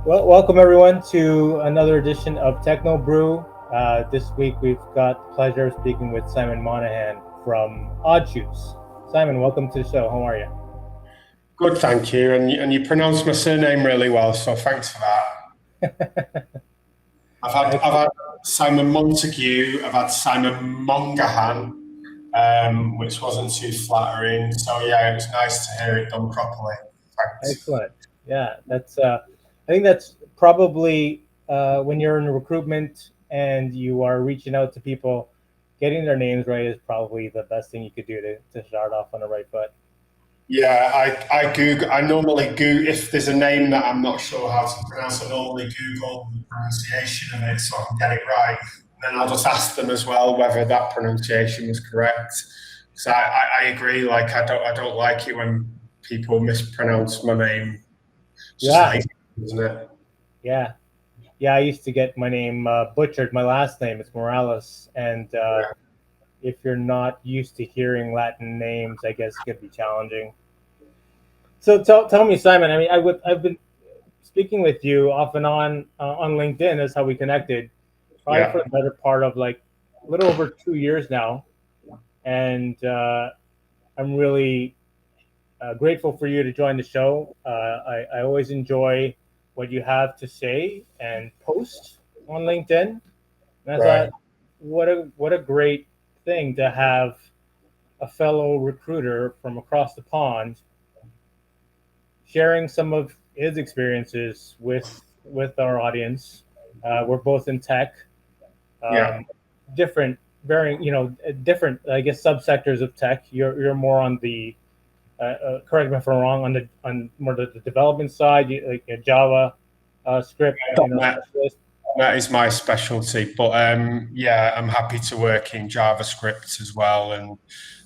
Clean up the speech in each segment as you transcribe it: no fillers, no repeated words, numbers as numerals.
Well, welcome everyone to another edition of Techno Brew. This week we've got the pleasure of speaking with Simon Monaghan from AXISolutions. Simon, welcome to the show. How are you? Good, thank you. And you pronounced my surname really well, so thanks for that. I've had Simon Montague, I've had Simon Monaghan, which wasn't too flattering. So yeah, it was nice to hear it done properly. Thanks. Excellent. Yeah, that's. I think that's probably when you're in recruitment and you are reaching out to people, getting their names right is probably the best thing you could do to start off on the right foot. Yeah, I Google. I normally Google if there's a name that I'm not sure how to pronounce. I normally Google the pronunciation of it so I can get it right. And then I'll just ask them as well whether that pronunciation was correct. So I agree. Like I don't like it when people mispronounce my name. It's just lazy, isn't it? Yeah. Yeah, I used to get my name butchered. My last name is Morales, and if you're not used to hearing Latin names, I guess it could be challenging. So tell me, Simon. I mean, I've been speaking with you off and on LinkedIn. That's how we connected, probably for the better part of like a little over 2 years now, and I'm really grateful for you to join the show. I always enjoy what you have to say and post on LinkedIn. And I thought, what a great thing to have a fellow recruiter from across the pond sharing some of his experiences with our audience. We're both in tech, different, varying, different, I guess, subsectors of tech. You're more on the correct me if I'm wrong, on more the development side, like Java script. That is my specialty, but yeah, I'm happy to work in JavaScript as well, and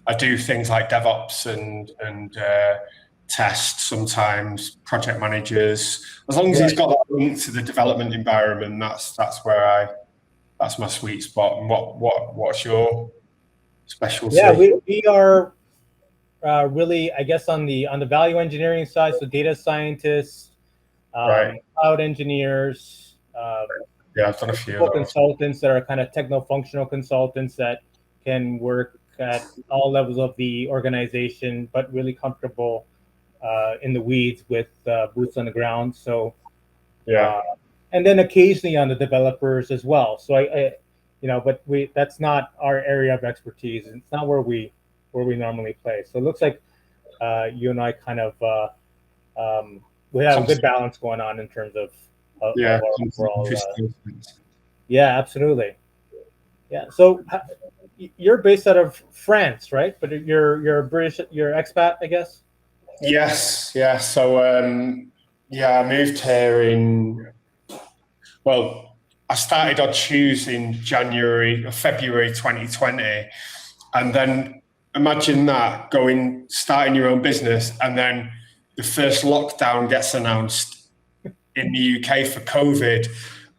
I do things like DevOps and test sometimes, project managers. As long as it's got that link to the development environment, that's my sweet spot. And what's your specialty? Yeah, we are really, I guess, on the value engineering side, so data scientists, cloud engineers. Yeah, I've done a few consultants that are kind of techno-functional consultants that can work at all levels of the organization, but really comfortable in the weeds with boots on the ground. So, and then occasionally on the developers as well. So but that's not our area of expertise. It's not where we normally play. So it looks like you and I kind of we have a good balance going on in terms of our overall. Yeah, absolutely. Yeah. So you're based out of France, right? But you're British. You're expat, I guess. Yes. Yeah. So I moved here I started on Choose in February 2020, and then imagine that starting your own business, and then the first lockdown gets announced in the UK for COVID,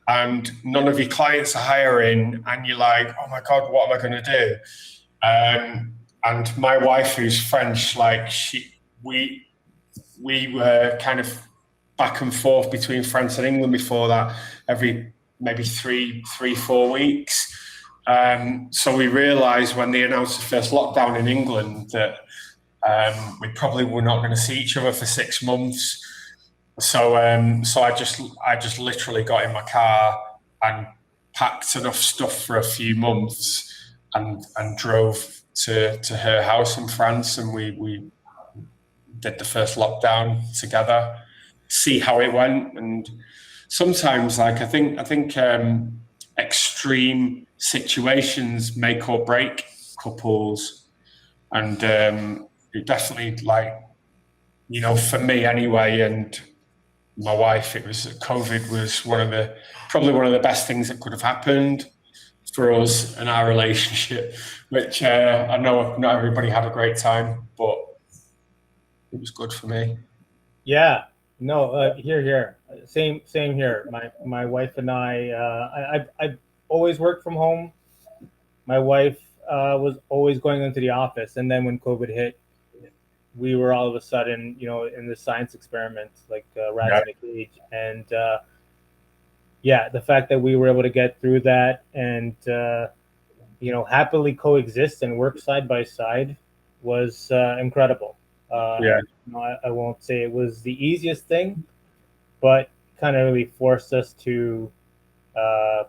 and none of your clients are hiring, and you're like, oh my God, what am I going to do? And my wife, who's French, we were kind of back and forth between France and England before that, every maybe 4 weeks. So we realised when they announced the first lockdown in England that we probably were not going to see each other for 6 months. So I just literally got in my car and packed enough stuff for a few months and drove to her house in France, and we did the first lockdown together, see how it went. And sometimes, like I think extreme situations make or break couples, and it definitely, for me anyway, and my wife, COVID was probably one of the best things that could have happened for us and our relationship, which I know not everybody had a great time, but it was good for me. Yeah, no, here, same here. My wife and I've always worked from home. My wife was always going into the office, and then when COVID hit, we were all of a sudden, in the science experiment, like rats in a cage, and yeah, the fact that we were able to get through that and happily coexist and work side by side was incredible. Yeah, I won't say it was the easiest thing, but kind of really forced us to uh,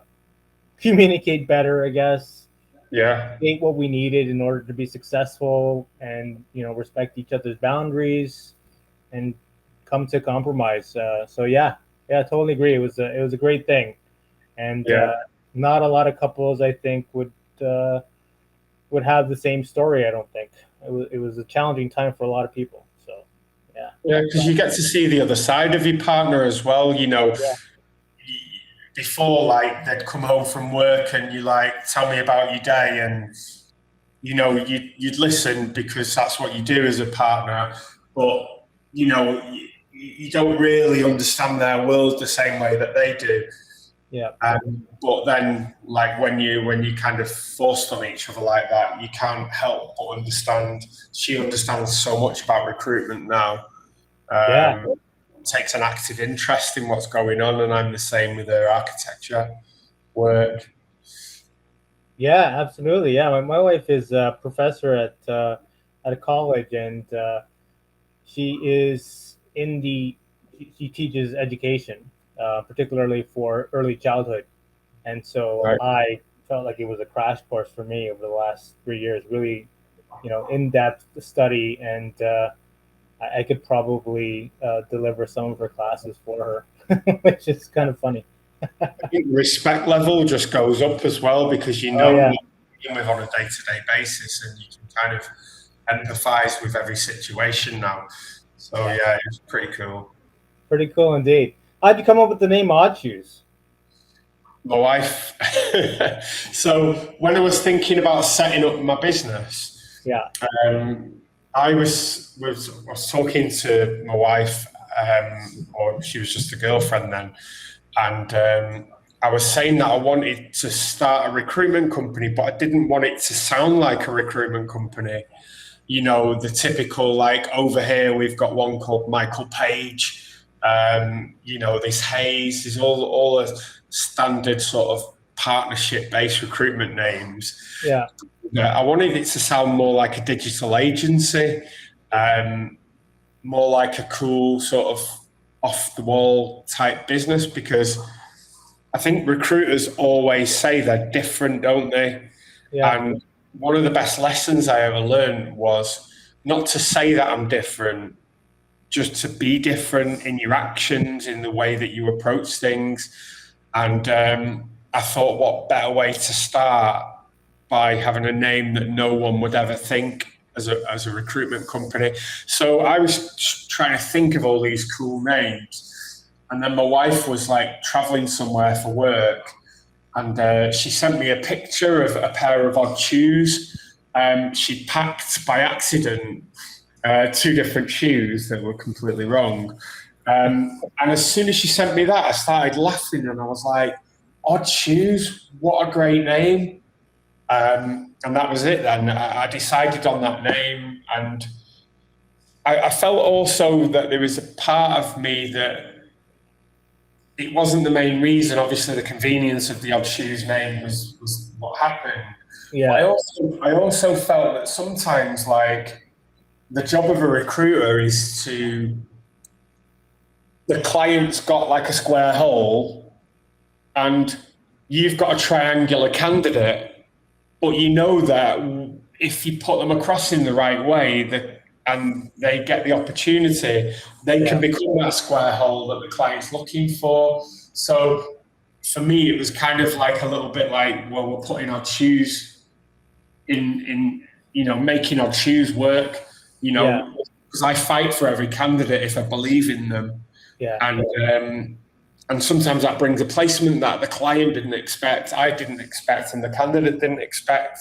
communicate better, I guess, yeah, state what we needed in order to be successful, and respect each other's boundaries and come to compromise. So yeah, totally agree. It was a great thing, and yeah. not a lot of couples I think uh, would have the same story. I don't think it was a challenging time for a lot of people. So yeah, Yeah, because you get to see the other side of your partner as well. yeah, Before, like, they'd come home from work and you like tell me about your day, and you'd listen because that's what you do as a partner. But you don't really understand their world the same way that they do. yeah, But then, like, when you kind of forced on each other like that, you can't help but understand. She understands so much about recruitment now. yeah. Takes an active interest in what's going on, and I'm the same with her architecture work. Yeah, absolutely. Yeah, my wife is a professor at a college, and she is in the she teaches education, particularly for early childhood. And so Right. I felt like it was a crash course for me over the last 3 years. Really, in depth study, and I could probably deliver some of her classes for her, which is kind of funny. I think respect level just goes up as well because you Oh know yeah, what you're dealing with on a day-to-day basis, and you can kind of empathize with every situation now. So yeah, yeah, it's pretty cool. pretty cool indeed. How'd you come up with the name Odd Shoes? My wife. So when I was thinking about setting up my business, Yeah, um, I was talking to my wife, or she was just a girlfriend then, and I was saying that I wanted to start a recruitment company, but I didn't want it to sound like a recruitment company. The typical, like, over here we've got one called Michael Page. This Hayes, there's all the standard sort of partnership-based recruitment names. yeah, Yeah, I wanted it to sound more like a digital agency, um, more like a cool sort of off the wall type business, because I think recruiters always say they're different, don't they? yeah, And one of the best lessons I ever learned was not to say that I'm different, just to be different in your actions, in the way that you approach things. And I thought, what better way to start by having a name that no one would ever think as a recruitment company. So I was trying to think of all these cool names. And then my wife was like traveling somewhere for work, and she sent me a picture of a pair of odd shoes. She packed by accident two different shoes that were completely wrong. And as soon as she sent me that, I started laughing, and I was like, "Odd shoes, what a great name!" And that was it. Then I decided on that name, and I felt also that there was a part of me that it wasn't the main reason. Obviously, the convenience of the Odd Shoes name was what happened. But I yeah, also I also felt that sometimes, like, the job of a recruiter is to the client's got like a square hole, and you've got a triangular candidate, but you know that if you put them across in the right way, that and they get the opportunity, they yeah, can become that square hole that the client's looking for. So for me, it was kind of like a little bit like, well, we're putting our shoes in making our shoes work, yeah, because I fight for every candidate if I believe in them, yeah. and sometimes that brings a placement that the client didn't expect, I didn't expect, and the candidate didn't expect.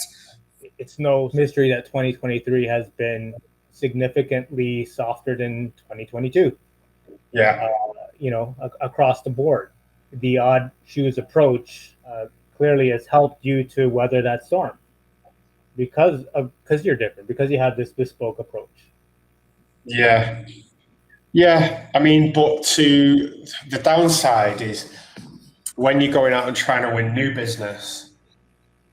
It's no mystery that 2023 has been significantly softer than 2022. Yeah, Across the board, the Odd Shoes approach clearly has helped you to weather that storm because you're different, because you have this bespoke approach. yeah, yeah. I mean, but to the downside is when you're going out and trying to win new business,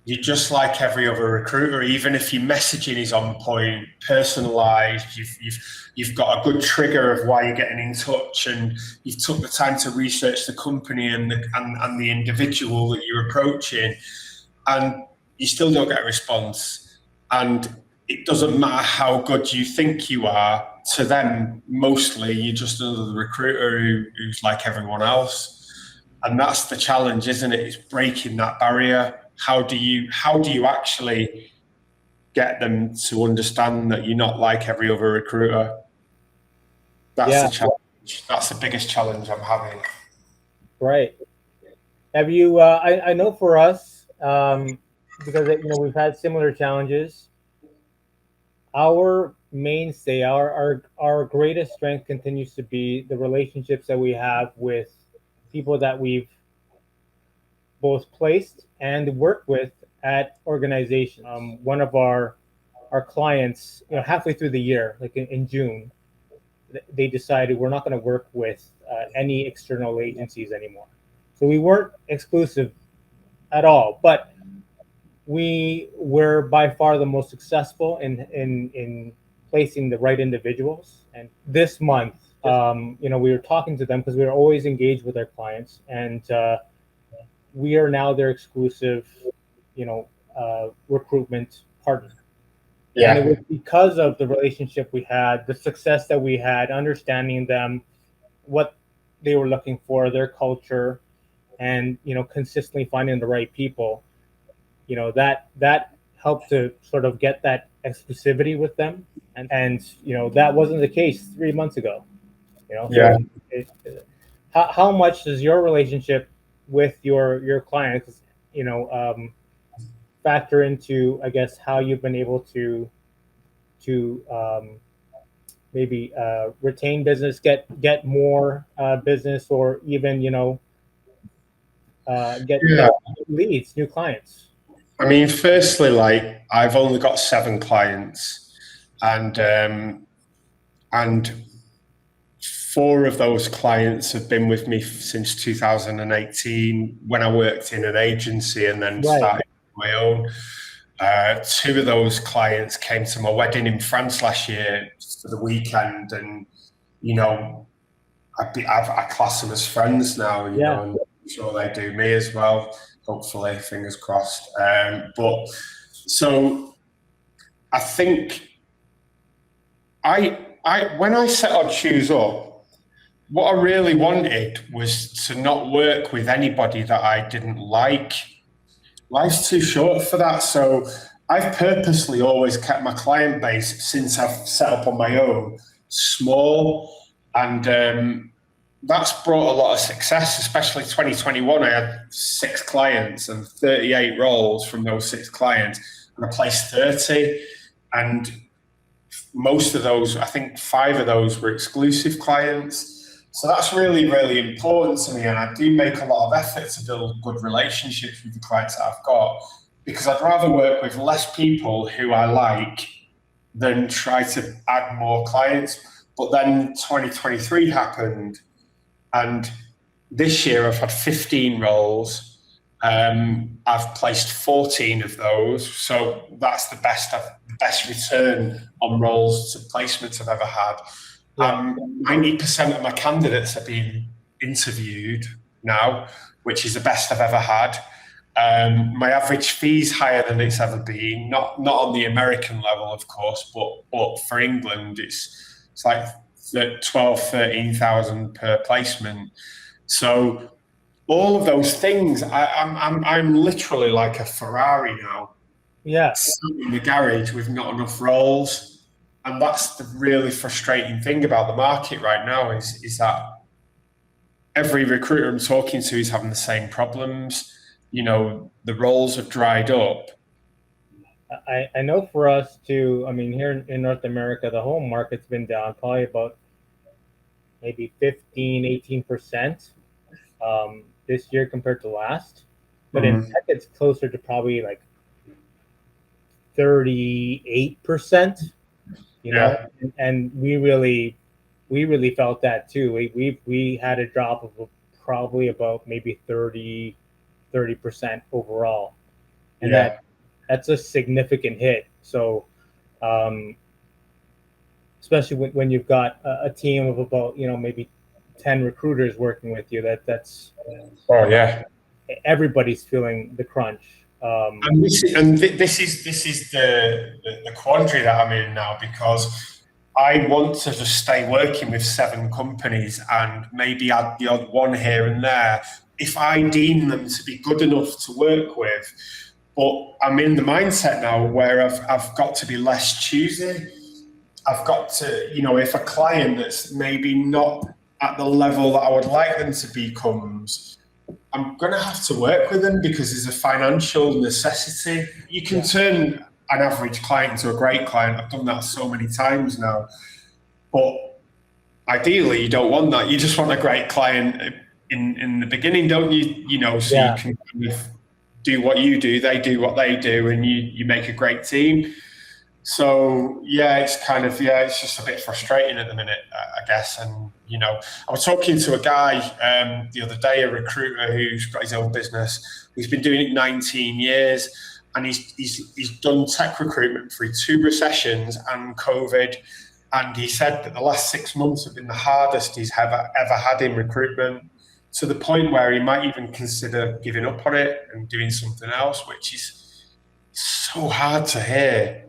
you're just like every other recruiter. Even if your messaging is on point, personalised, you've got a good trigger of why you're getting in touch, and you've took the time to research the company and the individual that you're approaching, and you still don't get a response. And it doesn't matter how good you think you are, to them, mostly you're just another recruiter who's like everyone else. And that's the challenge, isn't it? It's breaking that barrier. How do you actually get them to understand that you're not like every other recruiter? That's the challenge. That's the biggest challenge I'm having. Right. Have you? I know for us, because we've had similar challenges. Our mainstay, our greatest strength continues to be the relationships that we have with people that we've both placed and worked with at organizations. One of our clients, halfway through the year, like in June, they decided we're not going to work with any external agencies anymore. So we weren't exclusive at all, but we were by far the most successful in placing the right individuals. And this month, we were talking to them because we were always engaged with our clients, and we are now their exclusive, recruitment partner. Yeah. And it was because of the relationship we had, the success that we had, understanding them, what they were looking for, their culture, and consistently finding the right people. That helped to sort of get that exclusivity with them, and that wasn't the case 3 months ago. Yeah. So how much does your relationship with your clients, factor into, I guess, how you've been able to maybe retain business, get more business, or even get leads, new clients? I mean, firstly, like, I've only got 7 clients, and 4 of those clients have been with me since 2018, when I worked in an agency and then started my own. 2 of those clients came to my wedding in France last year for the weekend, and I class them as friends now. And I'm sure they do me as well. Hopefully, fingers crossed. But so I think when I set our Choose Up, what I really wanted was to not work with anybody that I didn't like. Life's too short for that. So I've purposely always kept my client base, since I've set up on my own, small, and that's brought a lot of success. Especially 2021, I had 6 clients and 38 roles from those 6 clients, and I placed 30. And most of those, I think 5 of those, were exclusive clients. So that's really, really important to me, and I do make a lot of effort to build good relationships with the clients that I've got, because I'd rather work with less people who I like than try to add more clients. But then 2023 happened, and this year I've had 15 roles. I've placed 14 of those, so that's the best return on roles to placements I've ever had. 90% of my candidates are being interviewed now, which is the best I've ever had. My average fee is higher than it's ever been, not on the American level, of course, but for England, it's like 12,000-13,000 per placement. So all of those things, I'm literally like a Ferrari now. Yeah. Sitting in the garage with not enough roles. And that's the really frustrating thing about the market right now, is that every recruiter I'm talking to is having the same problems. The roles have dried up. I know for us too, I mean, here in North America, the home market's been down probably about maybe 15-18% this year compared to last. But in tech, it's closer to probably like 38%. And we really felt that too. We had a drop of probably about maybe 30% overall, and Yeah. that's a significant hit. So um, especially when you've got a team of about maybe 10 recruiters working with you, that's Oh yeah. everybody's feeling the crunch. And this is the quandary that I'm in now, because I want to just stay working with 7 companies and maybe add the odd one here and there if I deem them to be good enough to work with. But I'm in the mindset now where I've got to be less choosy. I've got to, if a client that's maybe not at the level that I would like them to be comes, I'm going to have to work with them because it's a financial necessity. You can turn an average client into a great client. I've done that so many times now. But ideally, you don't want that. You just want a great client in the beginning, don't you? So you Yeah, can kind of do what you do, they do what they do, and you make a great team. So yeah, it's just a bit frustrating at the minute, I guess. And I was talking to a guy the other day, a recruiter who's got his own business. He's been doing it 19 years, and he's done tech recruitment through 2 recessions and COVID. And he said that the last 6 months have been the hardest he's ever had in recruitment, to the point where he might even consider giving up on it and doing something else, which is so hard to hear.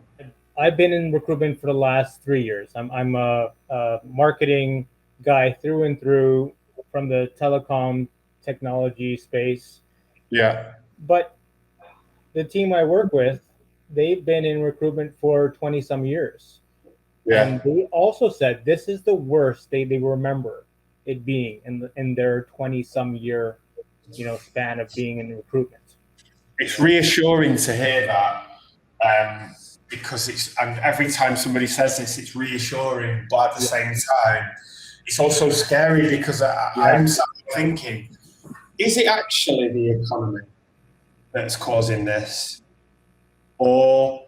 I've been in recruitment for the last 3 years. I'm a marketing guy through and through from the telecom technology space. Yeah. But the team I work with, they've been in recruitment for 20 some years. And Yeah. they also said this is the worst they remember it being in their 20 some year span of being in recruitment. It's reassuring to hear that, because and every time somebody says this, it's reassuring, but at the Yeah, same time, it's also scary because yeah, I'm thinking, is it actually the economy that's causing this? Or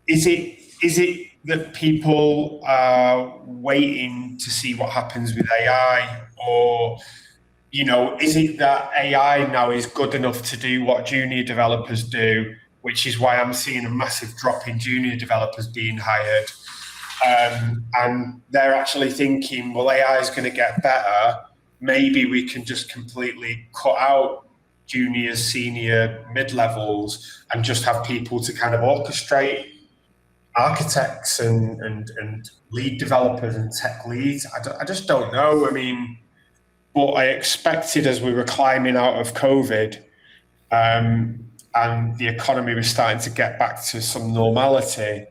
is it that people are waiting to see what happens with AI? Or is it that AI now is good enough to do what junior developers do, which is why I'm seeing a massive drop in junior developers being hired? And they're actually thinking, well, AI is going to get better. Maybe we can just completely cut out juniors, senior, mid levels, and just have people to kind of orchestrate architects and lead developers and tech leads. I just don't know. I mean, but I expected, as we were climbing out of COVID, and the economy was starting to get back to some normality,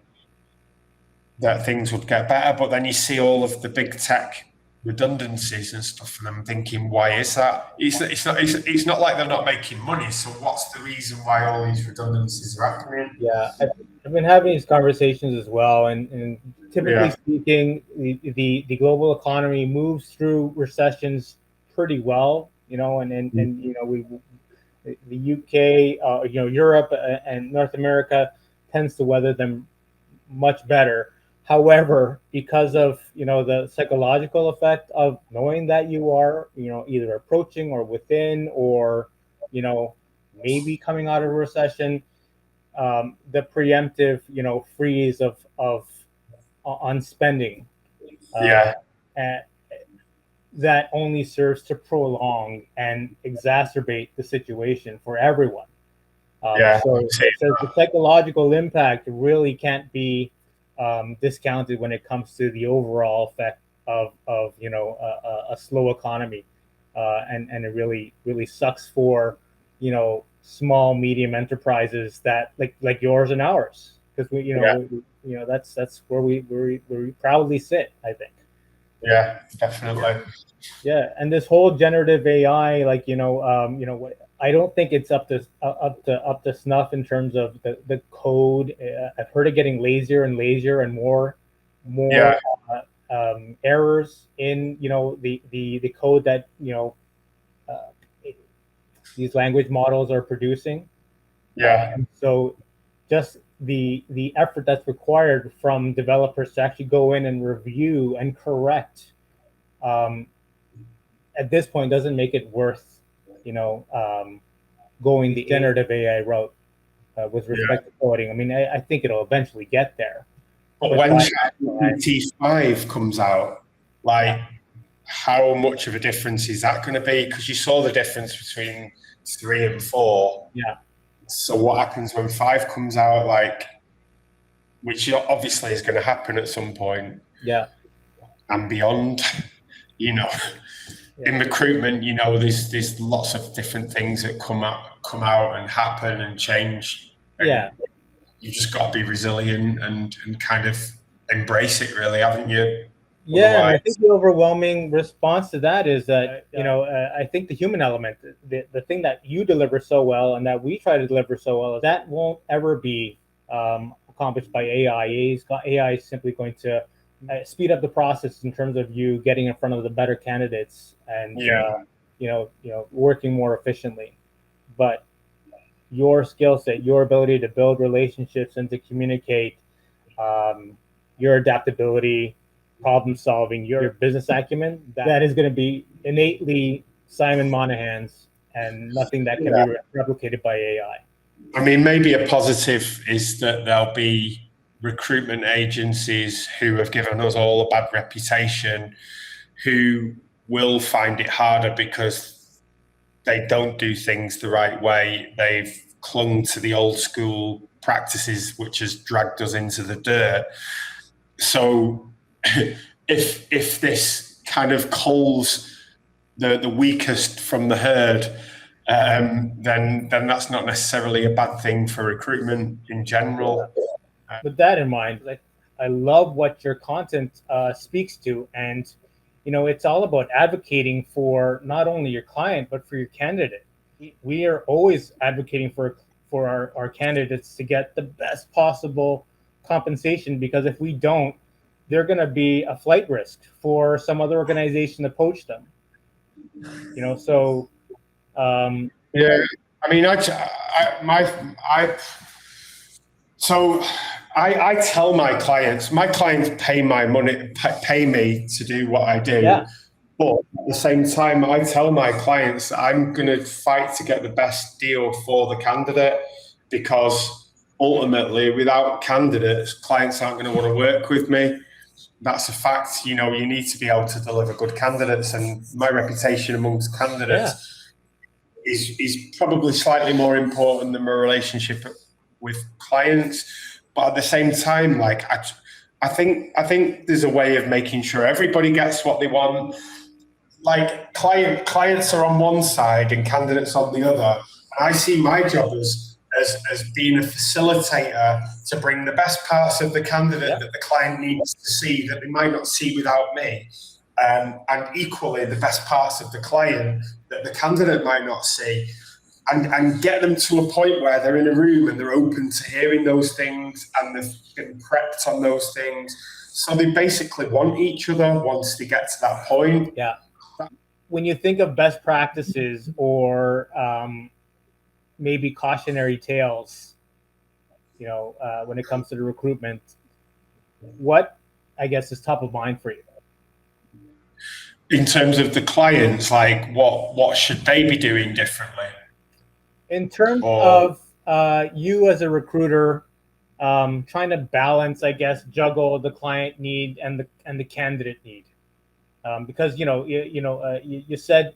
that things would get better. But then you see all of the big tech redundancies and stuff, and I'm thinking, why is that? It's not like they're not making money. So what's the reason why all these redundancies are happening? yeah. I've been having these conversations as well, and typically Yeah, speaking, the global economy moves through recessions pretty well, and we the UK, Europe and North America tends to weather them much better. However, because of the psychological effect of knowing that you are either approaching or within or you know maybe coming out of a recession, the preemptive freeze of on spending, yeah, and that only serves to prolong and exacerbate the situation for everyone. yeah. So the psychological impact really can't be discounted when it comes to the overall effect of a slow economy, and it really sucks for small medium enterprises that like yours and ours, because Yeah, that's where we proudly sit, I think. yeah, definitely. Yeah, and this whole generative AI, I don't think it's up to snuff in terms of the code. I've heard it getting lazier and lazier and more Yeah, errors in the code that uh, these language models are producing. yeah, So just the effort that's required from developers to actually go in and review and correct um, at this point doesn't make it worth, going the generative AI route with respect to coding. I mean, I think it'll eventually get there. But when Ep5 comes out, like, how much of a difference is that going to be? Because you saw the difference between 3 and 4. Yeah. So what happens when 5 comes out, like, which obviously is going to happen at some point. Yeah. And beyond, in recruitment, there's lots of different things that come out and happen and change. And you just got to be resilient and kind of embrace it, really, haven't you? Yeah, and I think the overwhelming response to that is that, I think the human element, the thing that you deliver so well and that we try to deliver so well, that won't ever be accomplished by AI. AI is simply going to speed up the process in terms of you getting in front of the better candidates and, working more efficiently. But your skill set, your ability to build relationships and to communicate, your adaptability, problem solving, your business acumen, that is going to be innately Simon Monaghan's, and nothing that can be replicated by AI. I mean, maybe a positive is that there'll be recruitment agencies who have given us all a bad reputation who will find it harder because they don't do things the right way. They've clung to the old school practices, which has dragged us into the dirt. So if this kind of culls the weakest from the herd, then that's not necessarily a bad thing for recruitment in general. With that in mind, I love what your content speaks to, and it's all about advocating for not only your client but for your candidate. We are always advocating for our candidates to get the best possible compensation, because if we don't, they're going to be a flight risk for some other organization to poach them. So yeah, I mean, I tell my clients pay my money, pay me to do what I do. Yeah. But at the same time, I tell my clients I'm going to fight to get the best deal for the candidate, because ultimately, without candidates, clients aren't going to want to work with me. That's a fact. You need to be able to deliver good candidates, and my reputation amongst candidates is probably slightly more important than my relationship with clients. But at the same time, like, I think there's a way of making sure everybody gets what they want. Like, clients are on one side and candidates on the other. And I see my job as being a facilitator to bring the best parts of the candidate that the client needs to see that they might not see without me, and equally the best parts of the client that the candidate might not see, and get them to a point where they're in a room and they're open to hearing those things and they've been prepped on those things. So they basically want each other once they get to that point. Yeah. When you think of best practices or maybe cautionary tales, when it comes to the recruitment, what, I guess, is top of mind for you? In terms of the clients, like, what should they be doing differently? In terms of you as a recruiter, trying to balance, I guess, juggle the client need and the candidate need, because you said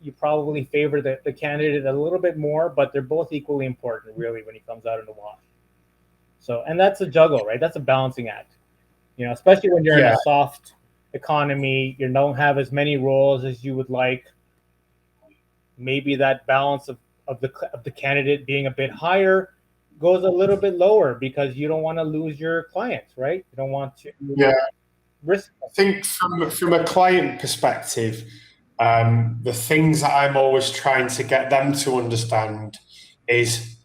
you probably favor the candidate a little bit more, but they're both equally important, really, when he comes out in the wash. So, and that's a juggle, right? That's a balancing act. Especially when you're in a soft economy, you don't have as many roles as you would like. Maybe that balance of the candidate being a bit higher goes a little bit lower because you don't want to lose your clients, right? You don't want to risk. I think from a client perspective, the things that I'm always trying to get them to understand is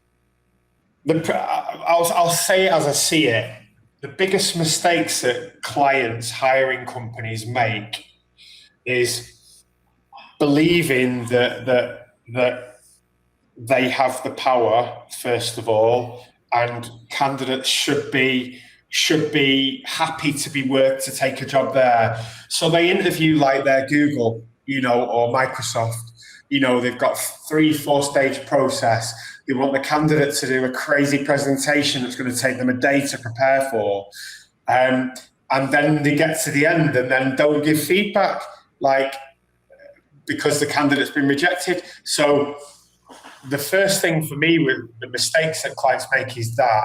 I'll say it as I see it. The biggest mistakes that clients, hiring companies make is believing that they have the power, first of all, and candidates should be happy to be worked to take a job there. So they interview like they're Google. or Microsoft. They've got 3-4 stage process. They want the candidate to do a crazy presentation that's going to take them a day to prepare for. And then they get to the end and then don't give feedback, because the candidate's been rejected. So the first thing for me with the mistakes that clients make is that.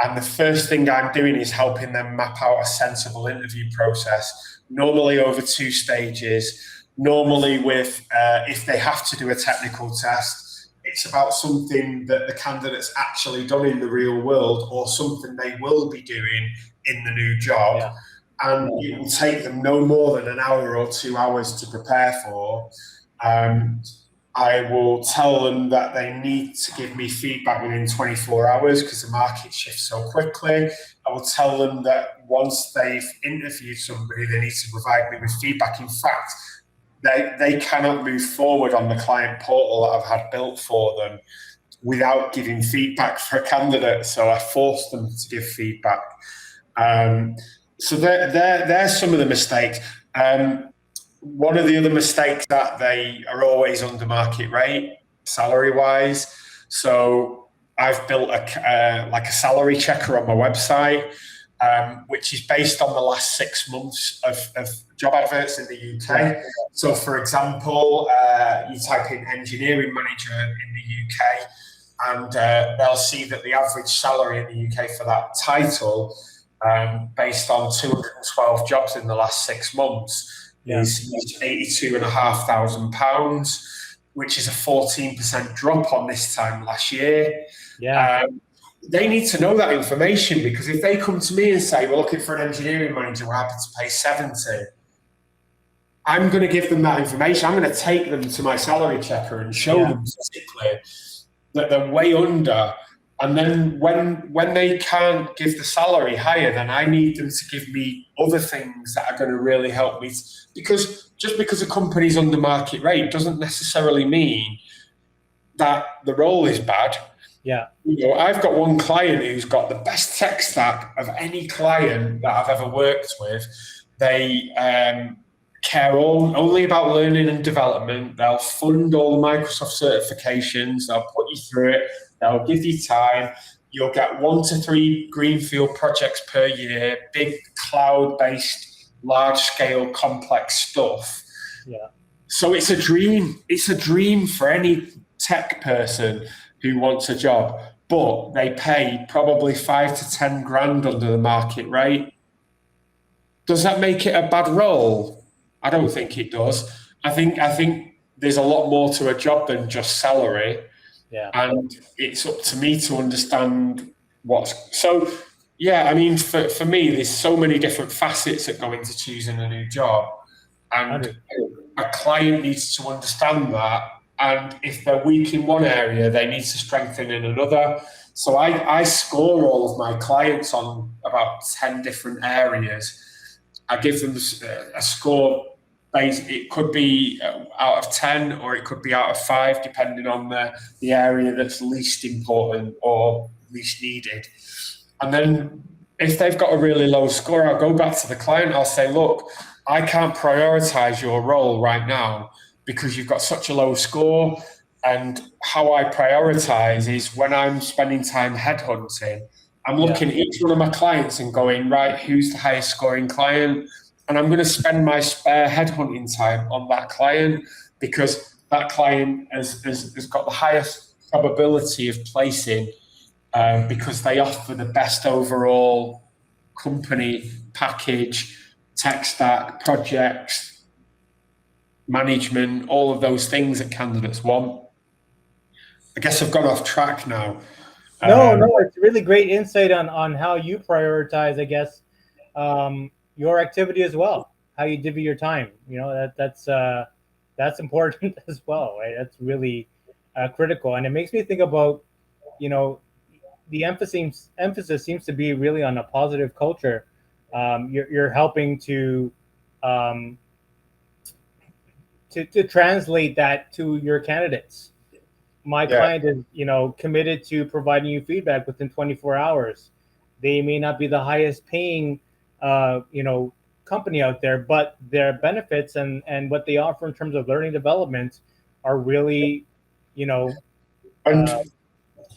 And the first thing I'm doing is helping them map out a sensible interview process, normally over 2 stages, normally with, if they have to do a technical test, it's about something that the candidate's actually done in the real world or something they will be doing in the new job. Yeah. And it will take them no more than an hour or 2 hours to prepare for. I will tell them that they need to give me feedback within 24 hours because the market shifts so quickly. I will tell them that once they've interviewed somebody, they need to provide me with feedback. In fact, they cannot move forward on the client portal that I've had built for them without giving feedback for a candidate. So I force them to give feedback. So they're some of the mistakes. One of the other mistakes that they are always under market rate, salary-wise. So I've built a salary checker on my website, which is based on the last 6 months of job adverts in the UK. So, for example, you type in engineering manager in the UK, and they'll see that the average salary in the UK for that title, based on 212 jobs in the last 6 months, is £82,500, which is a 14% drop on this time last year. They need to know that information, because if they come to me and say, we're looking for an engineering manager, we're happy to pay 70, I'm going to give them that information. I'm going to take them to my salary checker and show them physically that they're way under. And then when they can't give the salary higher, then I need them to give me other things that are going to really help me. Because just because a company's under market rate doesn't necessarily mean that the role is bad. Yeah. I've got one client who's got the best tech stack of any client that I've ever worked with. They care only about learning and development. They'll fund all the Microsoft certifications. They'll put you through it. They'll give you time. You'll get 1 to 3 greenfield projects per year, big cloud-based, large-scale, complex stuff. Yeah. So it's a dream. It's a dream for any tech person who wants a job, but they pay probably 5 to 10 grand under the market rate. Does that make it a bad role? I don't think it does. I think there's a lot more to a job than just salary. Yeah. And it's up to me to understand for me, there's so many different facets that go into choosing a new job. And a client needs to understand that. And if they're weak in one area, they need to strengthen in another. So I score all of my clients on about 10 different areas. I give them a score. It could be out of 10 or it could be out of 5, depending on the area that's least important or least needed. And then if they've got a really low score, I'll go back to the client. I'll say, look, I can't prioritize your role right now because you've got such a low score. And how I prioritize is when I'm spending time headhunting, I'm looking at each one of my clients and going, right, who's the highest scoring client? And I'm going to spend my spare headhunting time on that client because that client has got the highest probability of placing because they offer the best overall company package, tech stack, projects, management, all of those things that candidates want. I guess I've gone off track now. No, it's really great insight on how you prioritize, I guess, your activity as well, how you divvy your time. That's important as well, right? That's really critical, and it makes me think about, the emphasis seems to be really on a positive culture. You're helping to translate that to your candidates. My client is, committed to providing you feedback within 24 hours. They may not be the highest paying, company out there, but their benefits and what they offer in terms of learning development are really, you know, And uh, and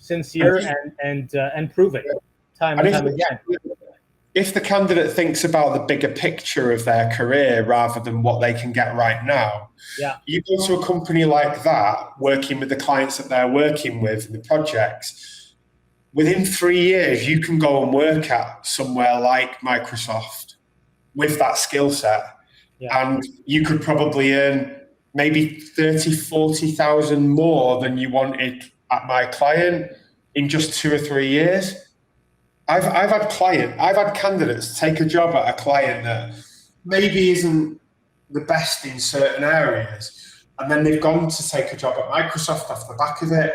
sincere and proven time and and time again. if the candidate thinks about the bigger picture of their career rather than what they can get right now, Yeah, you go to a company like that, working with the clients that they're working with, the projects, within 3 years, you can go and work at somewhere like Microsoft with that skill set. yeah, And you could probably earn maybe 30, 40,000 more than you wanted at my client in just 2 or 3 years. I've had candidates take a job at a client that maybe isn't the best in certain areas, and then they've gone to take a job at Microsoft off the back of it.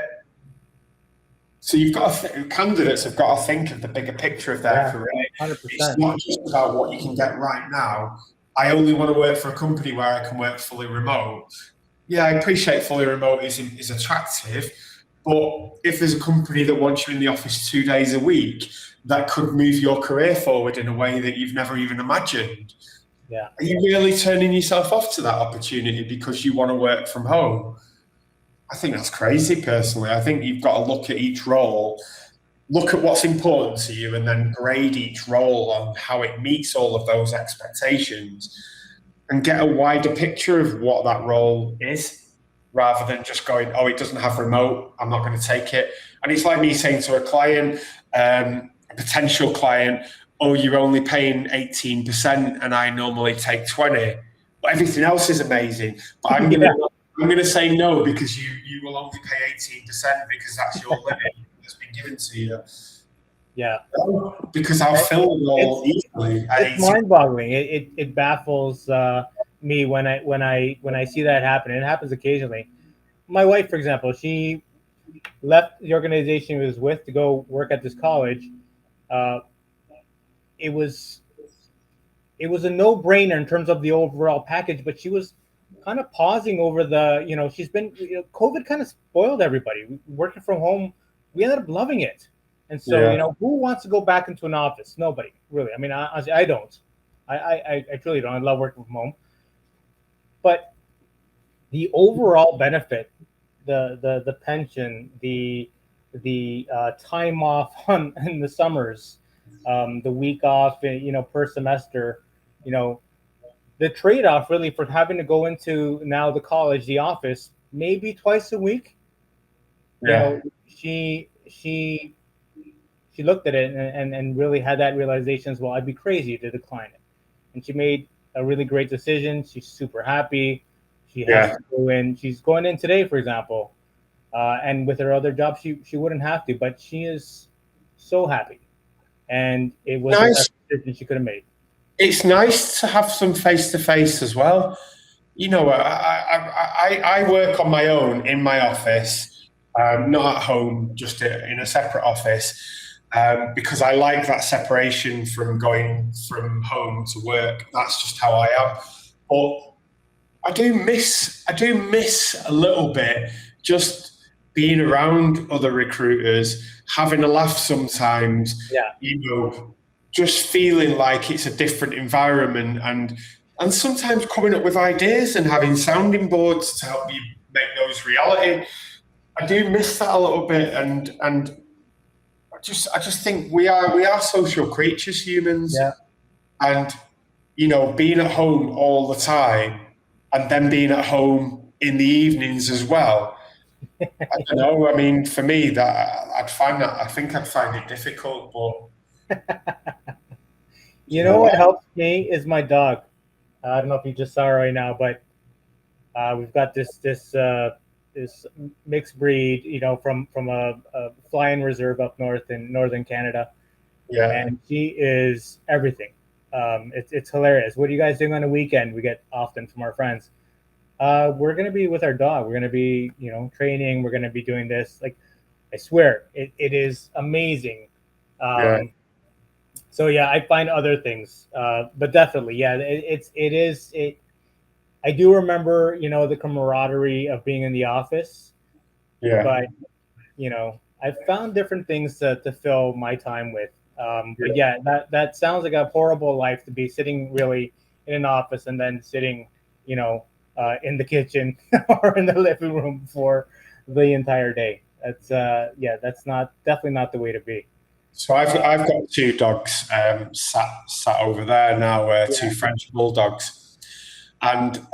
So you've got candidates have got to think of the bigger picture of their yeah, career. It's 100%. not just about what you can get right now. I only want to work for a company where I can work fully remote. Yeah, I appreciate fully remote is attractive, but if there's a company that wants you in the office 2 days a week, that could move your career forward in a way that you've never even imagined. Yeah, Are you really turning yourself off to that opportunity because you want to work from home? I think that's crazy, personally. I think you've got to look at each role, look at what's important to you, and then grade each role on how it meets all of those expectations and get a wider picture of what that role is rather than just going, oh, it doesn't have remote, I'm not going to take it. And it's like me saying to a client, a potential client, oh, you're only paying 18% and I normally take 20, but everything else is amazing. But yeah, I'm gonna say no because you will only pay 18% because that's your limit that's been given to you. yeah. Because I'll It- fill it all It's easily at it's 18. mind-boggling. It baffles me when I see that happen. It happens occasionally. My wife, for example, she left the organization she was with to go work at this college. Uh, it was it was a no-brainer in terms of the overall package, but she was kind of pausing over she's been, COVID kind of spoiled everybody. Working from home, we ended up loving it. And so, Yeah. who wants to go back into an office? Nobody, really. I mean, I don't. I truly don't. I love working from home. But the overall benefit, the pension, the time off in the summers, the week off, per semester, you know, the trade-off really for having to go into now the college, the office, maybe twice a week. you Yeah. know she looked at it and really had that realization as well. I'd be crazy to decline it, and she made a really great decision. She's super happy. She has Yeah. to go in. She's going in today, for example, and with her other job, she wouldn't have to, but she is so happy, and it was the Nice. best decision she could have made. It's nice to have some face to face as well. I work on my own in my office, not at home, just in a separate office, because I like that separation from going from home to work. That's just how I am. But I do miss a little bit just being around other recruiters, having a laugh sometimes, Yeah, just feeling like it's a different environment and sometimes coming up with ideas and having sounding boards to help you make those reality. I do miss that a little bit and I just think we are social creatures, humans, yeah. and being at home all the time and then being at home in the evenings as well. I don't know. I mean, for me, I think I'd find it difficult, but You you know know what what? helps me is my dog. I don't know if you just saw her right now, but we've got this mixed breed, from a flying reserve up north in northern Canada, Yeah, and she is everything. It's hilarious. What are you guys doing on the weekend? We get often from our friends. We're gonna be with our dog. We're gonna be, training. We're gonna be doing this. Like, I swear, it is amazing. yeah, Um, so yeah, I find other things, but definitely, yeah, it. I do remember, the camaraderie of being in the office, yeah, but I've found different things to fill my time with. But yeah, yeah, that sounds like a horrible life to be sitting really in an office and then sitting, in the kitchen or in the living room for the entire day. That's that's definitely not the way to be. So I've got two dogs sat over there now, two Yeah. French bulldogs. And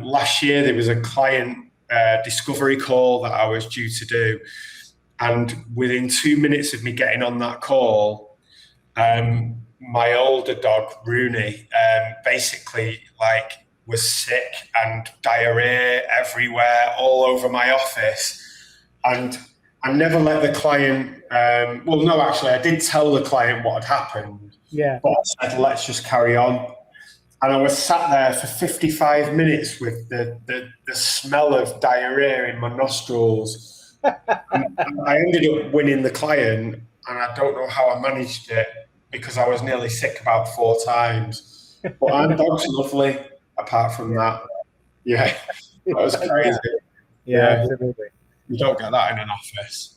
last year there was a client discovery call that I was due to do, and within 2 minutes of me getting on that call, my older dog Rooney basically like was sick and diarrhea everywhere, all over my office, and I never let the client. Well, no, actually, I did tell the client what had happened, Yeah. but I said, "Let's just carry on." And I was sat there for 55 minutes with the smell of diarrhea in my nostrils. And I ended up winning the client, and I don't know how I managed it because I was nearly sick about 4 times. But our dog's lovely, apart from that. Yeah, that was crazy. Yeah, absolutely. You don't get that in an office.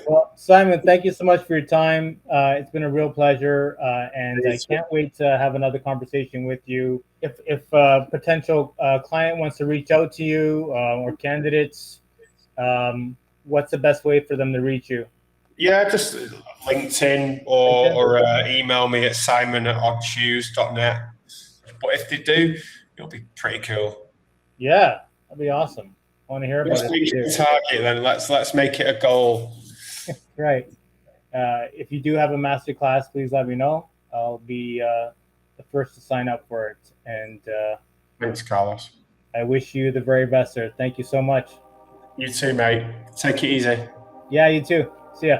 Well, Simon, thank you so much for your time. It's been a real pleasure, and I can't wait to have another conversation with you. If a potential client wants to reach out to you or candidates, what's the best way for them to reach you? Yeah, just LinkedIn or email me at simon@oddshoes.net. But if they do, it'll be pretty cool. Yeah, that'd be awesome. I want to hear about Let's make it. it a target then. Let's make it a goal. Right. If you do have a masterclass, please let me know. I'll be the first to sign up for it. And Thanks, Carlos. I wish you the very best, sir. Thank you so much. You too, mate. Take it easy. Yeah, you too. See ya.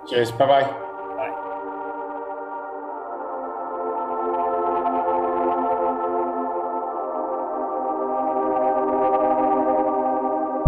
Cheers. Bye bye.